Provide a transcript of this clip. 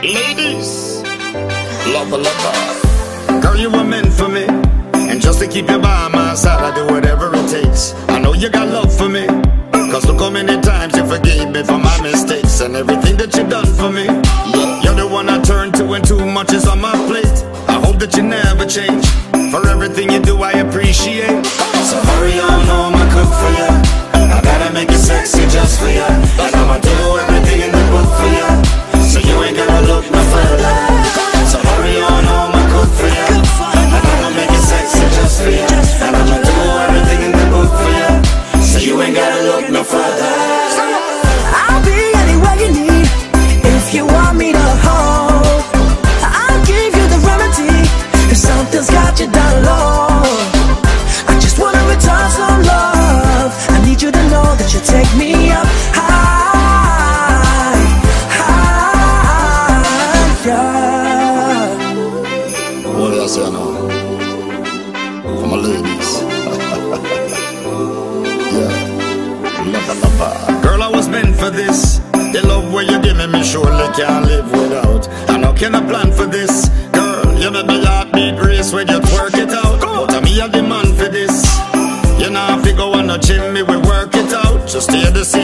Ladies, lover. Girl, you were meant for me. And just to keep you by my side, I do whatever it takes. I know you got love for me, cause look how many times you forgave me for my mistakes and everything that you done for me. You're the one I turn to when too much is on my plate. I hope that you never change. For everything you do, I appreciate. So hurry on home, I cook for you. I gotta make it sexy just for you. Like I'ma do everything in the book for you, so you ain't gotta look no further. So hurry on home, I cook for you. I gotta make it sexy just for you. And I'ma do everything in the book for you, so you ain't gotta look no further. I'll be anywhere you need. If you want me to hold, I'll give you the remedy. If something's got you down low, I just wanna return some love. I need you to know that you take me up high, high, yeah. What else I know? For my ladies. Yeah, lover. Girl, I was meant for this. The love where you giving me surely can't live without. And how can I plan for this? Girl, you make me heartbeat race when you twerk it out. But I me a demand for this. You know if you go on a chimney, we work it out. Just stay the same.